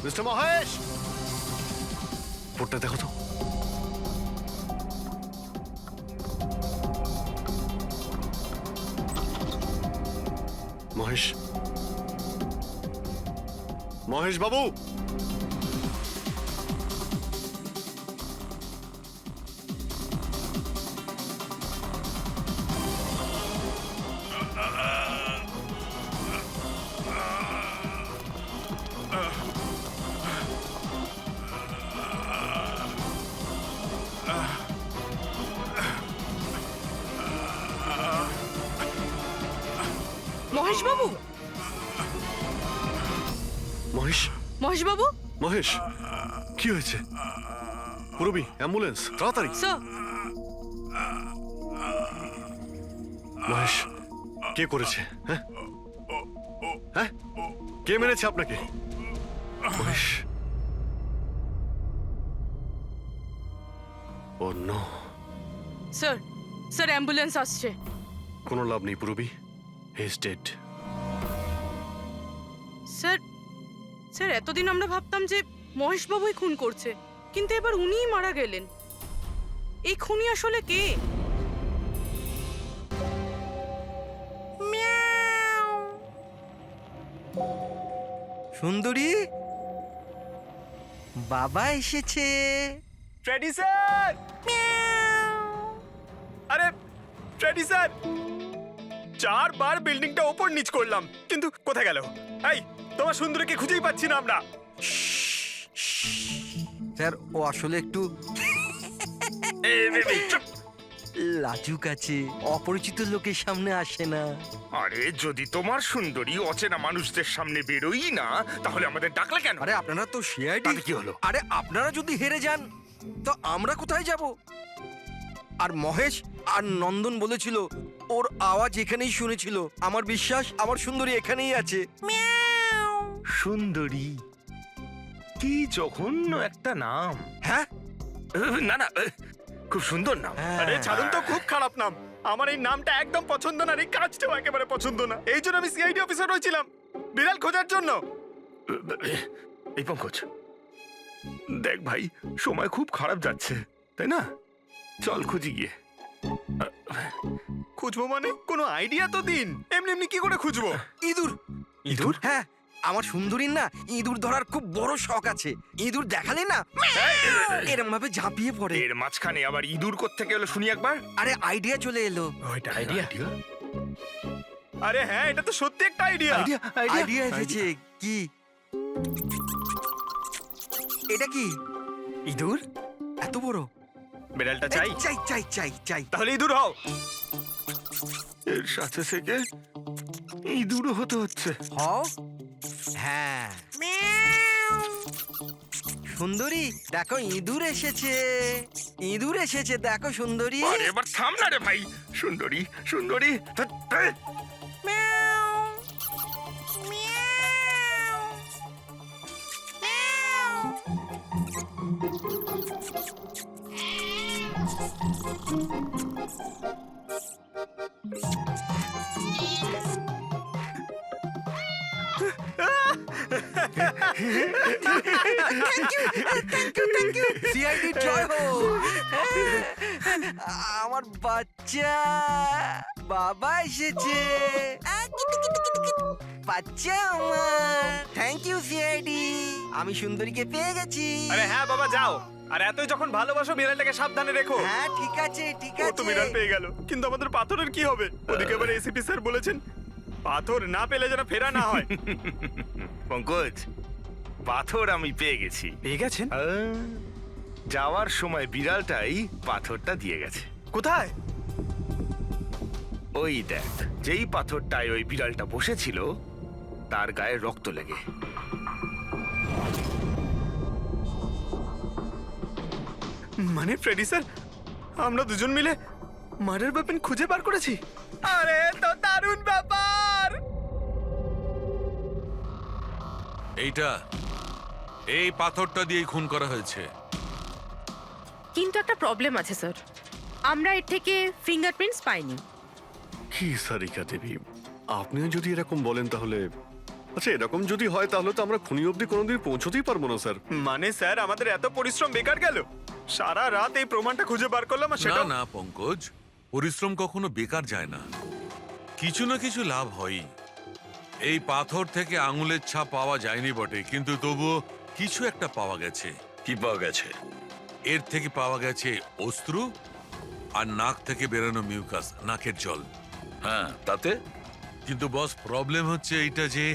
মিস্টার মহেশ, রিপোর্টটা দেখো তো। মহেশ, মহেশ বাবু, মহেশ বাবু, মহেশ, মহেশ বাবু, মহেশ, কি হয়েছে? পুরবি, অ্যাম্বুলেন্স, তাড়াতাড়ি। স্যার, মহেশ, কে করেছে? হ্যাঁ হ্যাঁ, কে মেরেছে আপনাকে? মহেশ, ও নো। স্যার, স্যার অ্যাম্বুলেন্স আসছে। কোনো লাভ নেই পুরবি, he is dead. Sir, sir এতদিন আমরা ভাবতাম যে মহেশ বাবুই খুন করছে, কিন্তু এবার উনিই মারা গেলেন। এই খুনি আসলে কে? সুন্দরী, বাবা এসেছে। Freddie sir! আরে ফ্রেডি স্যার, 4 বার বিল্ডিংটা ওপর নিচ করলাম, কিন্তু কোথায় গেল? এই, তোমার সুন্দরীকে খুঁজেই পাচ্ছি না আমরা। স্যার, ও আসলে একটু লাজুক আছে, অপরিচিত লোকের সামনে আসে না। আরে যদি তোমার সুন্দরী অচেনা মানুষদের সামনে বেরোই না, তাহলে আমাদের ডাকলে কেন? আরে আপনারা তো সিআইডি। কি হলো? আরে আপনারা যদি হেরে যান তো আমরা কোথায় যাব? আর মহেশ আর নন্দন বলেছিল ওর আওয়াজ এখানেই শুনেছিল। আমার বিশ্বাস আমার সুন্দরী এখানেই আছে। সুন্দরী, কি জঘন্য একটা নাম। হ্যাঁ, না না, খুব সুন্দর নাম। আরে ছাড়ুন তো, খুব খারাপ নাম। আমার এই নামটা একদম পছন্দ না, এই কাজটাও একেবারে পছন্দ না। এই জন্য আমি সিআইডি অফিসার হয়েছিলাম, বিড়াল খোঁজার জন্য। এই পঙ্কজ, দেখ ভাই, সময় খুব খারাপ যাচ্ছে, তাই না? চল খুঁজি গিয়ে। খুঁজবো মানে? কোনো আইডিয়া তো দিন। এমনি এমনি কি করে খুঁজবো? ইঁদুর। ইঁদুর? হ্যাঁ, আমার সুন্দরীর না ইঁদুর ধরার খুব বড় শখ আছে। ইঁদুর দেখালে না এরম ভাবে ঝাঁপিয়ে পড়ে। এর মাঝখানে আবার ইঁদুর কোত্থেকে এলো শুনি একবার। আরে আইডিয়া চলে এলো। ওইটা আইডিয়া? আরে হ্যাঁ, এটা তো সত্যি একটা আইডিয়া। আইডিয়া এসেছে। কি এটা? কি ইঁদুর এত বড়? বিড়ালটা চাই? চাই চাই চাই চাই। তাহলে ইঁদুর হও। এর সাথে থেকে ইঁদুরও হতে হচ্ছে। হও। হ্যাঁ, সুন্দরী দেখো, ইঁদুর এসেছে। ইঁদুর এসেছে, দেখো সুন্দরী। আরে এবার থাম না রে ভাই। সুন্দরী, সুন্দরী, ধ্যাৎ, ধ্যাৎ। সিআইডি জয় হোক। আমার বাচ্চা বাবা এসেছে। বাচ্চা আমার। থ্যাংক ইউ সিআইডি, আমি সুন্দরীকে পেয়ে গেছি। আরে হ্যাঁ বাবা, যাও। আর এতই যখন ভালোবাসো, বিড়ালটাকে সাবধানে রেখো। হ্যাঁ ঠিক আছে ঠিক ও তো আছে। বিড়াল পেয়ে গেল, কিন্তু আমাদের পাথরের কি হবে? ওদিকে এবার এসিপি স্যার বলেছেন পাথর না পেলে যেন ফেরা না হয়। পঙ্কজ, পাথর আমি পেয়ে গেছি। পেয়ে গেছেন? যাওয়ার সময় বিড়ালটাই পাথরটা দিয়ে গেছে। কোথায়? ওই দেখ, যেই পাথরটায় ওই বিড়ালটা বসেছিল তার গায়ে রক্ত লেগে। মানে ফ্রেডি স্যার, আমরা দুজন মিলে মার্ডার ওয়েপন খুঁজে বার করেছি? আরে তো দারুণ ব্যাপার! এই পাথরটা দিয়েই খুন করা হয়েছে। কিন্তু একটা প্রবলেম আছে স্যার, আমরা এর থেকে ফিঙ্গারপ্রিন্টস পাইনি। কি সারিকা দেবী, আপনিও যদি এরকম বলেন তাহলে আচ্ছা, এরকম যদি হয় তাহলে তো আমরা খুনি অবধি কোনোদিন পৌঁছতেই পারবো না স্যার। মানে স্যার, আমাদের এত পরিশ্রম বেকার গেল? সারা রাত এই প্রমাণটা খুঁজে বার করলাম আর না সেটা না পঙ্কজ, পরিশ্রম কখনো বেকার যায় না, কিছু না কিছু লাভ হয়ই। এই পাথর থেকে আঙুলের ছাপ পাওয়া যায়নি বটে, কিন্তু তবুও কিছু একটা পাওয়া গেছে। কি পাওয়া গেছে? এর থেকে পাওয়া গেছে অস্ত্র আর নাক থেকে বেরোনো মিউকাস, নাকের জল। হ্যাঁ, তাতে? কিন্তু বস, প্রবলেম হচ্ছে এইটা যে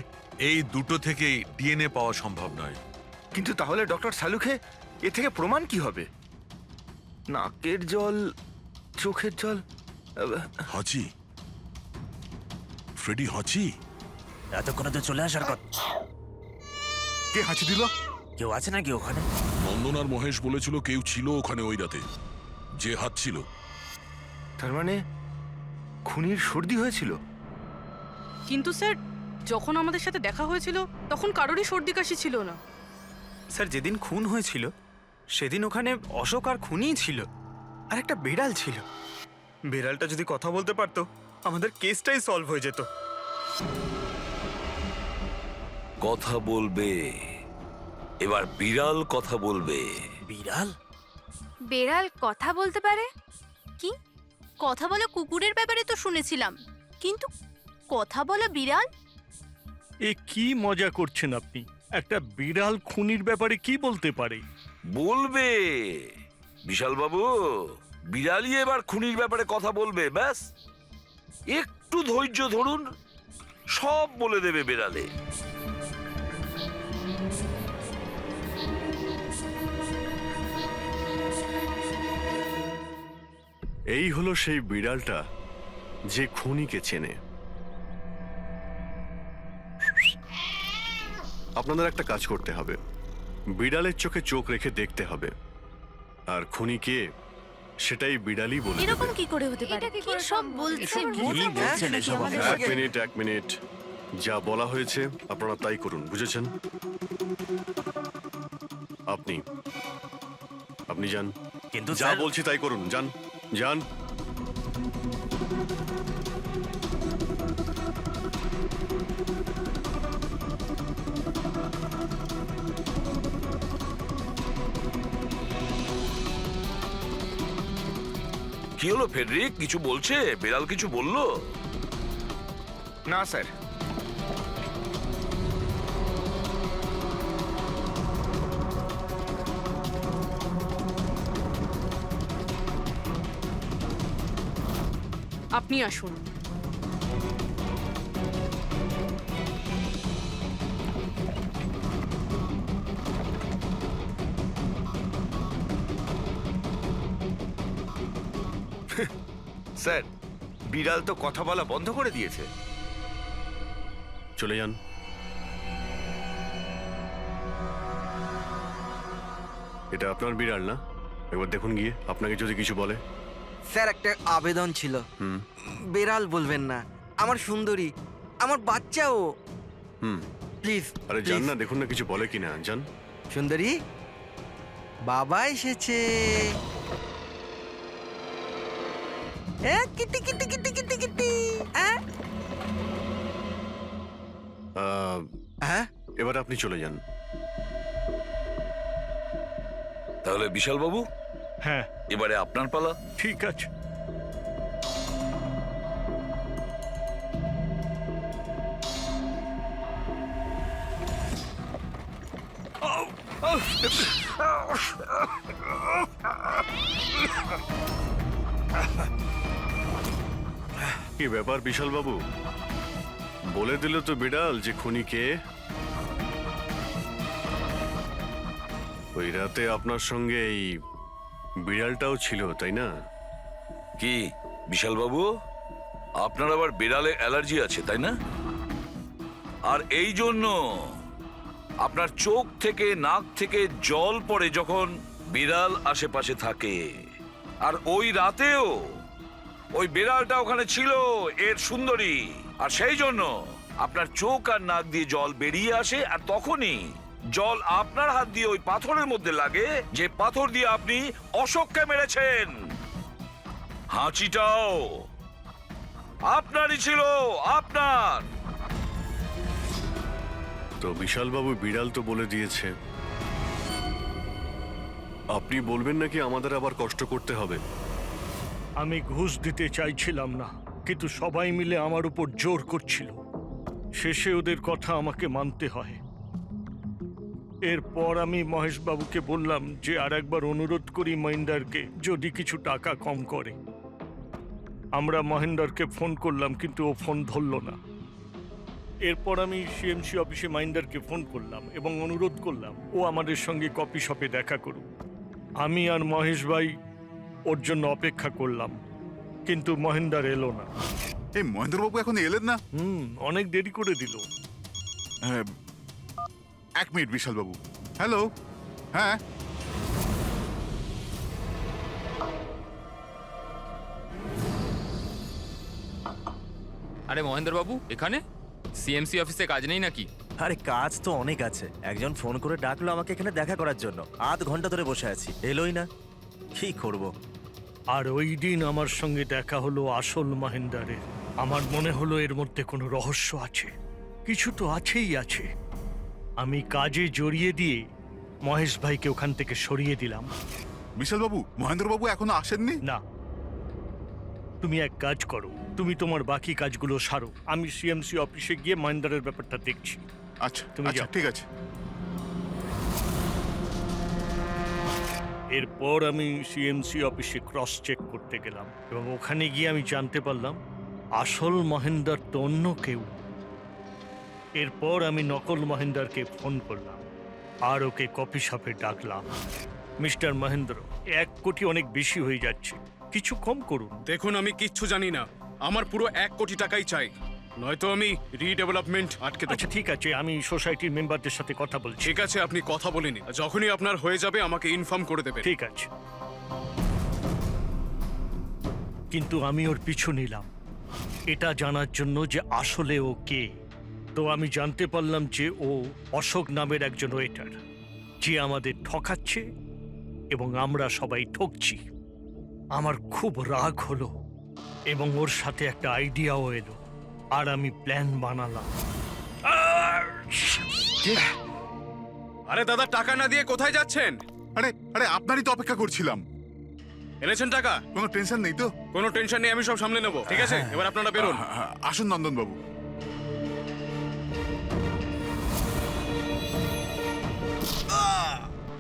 এই দুটো থেকেই ডিএনএ পাওয়া সম্ভব নয়। কিন্তু তাহলে ডক্টর সালুখে এ থেকে প্রমাণ কি হবে? নাকের জল, চোখের জল। হাঁচি, ফ্রেডি হাঁচি। এতক্ষণে তো চলে আসার কথা। কে হাঁচি দিল? কেউ আছে নাকি ওখানে? নন্দন আর মহেশ বলেছিল কেউ ছিল ওখানে ওই রাতে, যে হাত ছিল। তার মানে খুনির সর্দি হয়েছিল? কিন্তু স্যার, যখন আমাদের সাথে দেখা হয়েছিল তখন কারোরই সর্দি কাশি ছিল না। স্যার, যেদিন খুন হয়েছিল সেদিন ওখানে অশোক আর খুনিই ছিল, আর একটা বিড়াল ছিল। বিড়ালটা যদি কথা বলতে পারতো আমাদের কেসটাই সলভ হয়ে যেত। কথা বলবে, এবার বিড়াল কথা বলবে। বিড়াল? বেড়াল কথা বলতে পারে? কি কথা বলে কুকুরের ব্যাপারে তো শুনেছিলাম, কিন্তু কথা বলা বিড়াল? এ কি মজা করছেন আপনি? একটা বিড়াল খুনির ব্যাপারে কি বলতে পারে? বলবে বিশাল বাবু, বিড়ালই এবার খুনির ব্যাপারে কথা বলবে। ব্যাস একটু ধৈর্য ধরুন, সব বলে দেবে বিড়ালে। এই হলো সেই বিড়ালটা যে খুনিকে চেনে। আপনাদের একটা কাজ করতে হবে, বিড়ালের চোখে চোখ রেখে দেখতে হবে, আর খুনিকে সেটাই বিড়ালই বলে দেবে। এরকম কি করে হতে পারে? কি সব বলছে? এক মিনিট, যা বলা হয়েছে আপনারা তাই করুন, বুঝেছেন? আপনি যান, কিন্তু যা বলছি তাই করুন, যান যান। কি হলো ফেডরিক, কিছু বলছে? বিড়াল কিছু বললো? না স্যার। আপনি আসুন। স্যার, বিড়াল তো কথা বলা বন্ধ করে দিয়েছে। চলে যান। এটা আপনার বিড়াল না? একবার দেখুন গিয়ে, আপনাকে যদি কিছু বলে। স্যার, একটা আবেদন ছিল। বেড়াল বলবেন না, আমার সুন্দরী, আমার বাচ্চাও। প্লিজ। আরে যান না, দেখুন না কিছু বলে কিনা, যান। সুন্দরী, বাবা এসেছে। Kitty Kitty Kitty Kitty Kitty. এবার আপনি চলে যান। তাহলে বিশাল বাবু, হ্যাঁ, এবারে আপনার পালা। ঠিক আছে। কি ব্যাপার বিশাল বাবু, বলে দিল তো বিড়াল যে খুনি কে? ওই রাতে আপনার সঙ্গে এই বিড়ালটাও ছিল, তাই না? কি বিশাল বাবু, আপনার আবার বিড়ালে অ্যালার্জি আছে, তাই না? আর এই জন্য আপনার চোখ থেকে নাক থেকে জল পড়ে যখন বিড়াল আশেপাশে থাকে। আর ওই রাতেও ওই বিড়ালটা ওখানে ছিল, এর সুন্দরী, আর সেই জন্য আপনার চোখ আর নাক দিয়ে জল বেরিয়ে আসে, আর তখনই জল আপনার হাত দিয়ে ওই পাথরের মধ্যে লাগে, যে পাথর দিয়ে আপনি অশোককে মেরেছেন। হাঁচিটাও আপনারই ছিল, আপনার। তো বিশালবাবু, বিড়াল তো বলে দিয়েছে, আপনি বলবেন নাকি আমাদের আবার কষ্ট করতে হবে? আমি ঘুষ দিতে চাইছিলাম না, কিন্তু সবাই মিলে আমার উপর জোর করছিল। শেষে ওদের কথা আমাকে মানতে হয়। এরপর আমি মহেশবাবুকে বললাম যে আর একবার অনুরোধ করি মহিন্দারকে যদি কিছু টাকা কম করে। আমরা মহেন্দারকে ফোন করলাম, কিন্তু ও ফোন ধরল না। এরপর আমি সিএমসি অফিসে মহেন্দারকে ফোন করলাম এবং অনুরোধ করলাম ও আমাদের সঙ্গে কফি শপে দেখা করুক। আমি আর মহেশ ভাই ওর জন্য অপেক্ষা করলাম, কিন্তু মহেন্দার এলো না। এই মহেন্দ্রবাবু এখন এলেন না? অনেক দেরি করে দিল। এক মিনিট বিশালবাবু। হ্যালো, হ্যাঁ আরে মহেন্দ্রবাবু, এখানে সিএমসি অফিসে কাজ নেই নাকি? আরে কাজ তো অনেক আছে। একজন ফোন করে ডাকলো আমাকে এখানে দেখা করার জন্য। আধ ঘন্টা ধরে বসে আছি, এলোই না। কি করব? আর ওই দিন আমার সঙ্গে দেখা হলো আসল মহেন্দারের। আমার মনে হলো এর মধ্যে কোনো রহস্য আছে, কিছু তো আছেই আছে। আমি কাজে জড়িয়ে দিয়ে মহেশ ভাইকে ওখান থেকে সরিয়ে দিলাম। বিশালবাবু, মহেন্দ্রবাবু এখনো আসেননি? না, তুমি এক কাজ করো, তুমি তোমার বাকি কাজগুলো সারো। আমি সিএমসি অফিসে গিয়ে মহেন্দারের ব্যাপারটা দেখছি। আচ্ছা, তুমি আচ্ছা, যাও। ঠিক আছে। এরপর আমি সিএমসি অফিসে ক্রস চেক করতে গেলাম এবং ওখানে গিয়ে আমি জানতে পারলাম আসল মহেন্দার তো অন্য কেউ। এরপর আমি নকল মহেন্দারকে ফোন করলাম আর ওকে কফি শপে ডাকলাম। মিস্টার মহেন্দ্র, 1 কোটি অনেক বেশি হয়ে যাচ্ছে, কিছু কম করুন। দেখুন, আমি কিচ্ছু জানি না, আমার পুরো 1 কোটি টাকাই চাই, নয়তো আমি রিডেভেলপমেন্ট আটকে দেব। আচ্ছা ঠিক আছে, আমি সোসাইটির মেম্বারদের সাথে কথা বলছি। ঠিক আছে, আপনি কথা বলে নিন, যখনই আপনার হয়ে যাবে আমাকে ইনফর্ম করে দেবেন। ঠিক আছে, কিন্তু আমি ওর পিছু নিলাম এটা জানার জন্য যে আসলে ও কে। তো আমি জানতে পারলাম যে ও অশোক নামের একজন ওয়েটার, যে আমাদের ঠকাচ্ছে এবং আমরা সবাই ঠকছি। আমার খুব রাগ হলো এবং ওর সাথে একটা আইডিয়াও এলো, আর আমি প্ল্যান বানালাম। আরে দাদা, টাকা না দিয়ে কোথায় যাচ্ছেন? আরে আরে আপনারই তো অপেক্ষা করছিলাম। এনেছেন টাকা? কোনো টেনশন নেই তো? কোনো টেনশন নেই, আমি সব সামলে নেব। ঠিক আছে, এবার আপনারা বেরোন। আসুন নন্দনবাবু।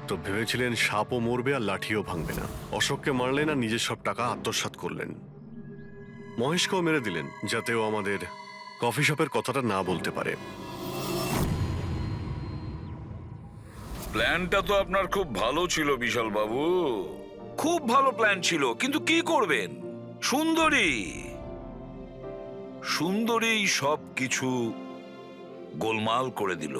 তো ভেবেছিলেন সাপও মরবে আর লাঠিও ভাঙবে না। অশোককে মারলেন আর নিজের সব টাকা আত্মসাৎ করলেন। মহেশকেও মেরে দিলেন যাতে ও আমাদের কফি শপের কথাটা না বলতে পারে। প্ল্যানটা তো আপনার খুব ভালো ছিল বিশাল বাবু, খুব ভালো প্ল্যান ছিল, কিন্তু কি করবেন? সুন্দরী সব কিছু গোলমাল করে দিল।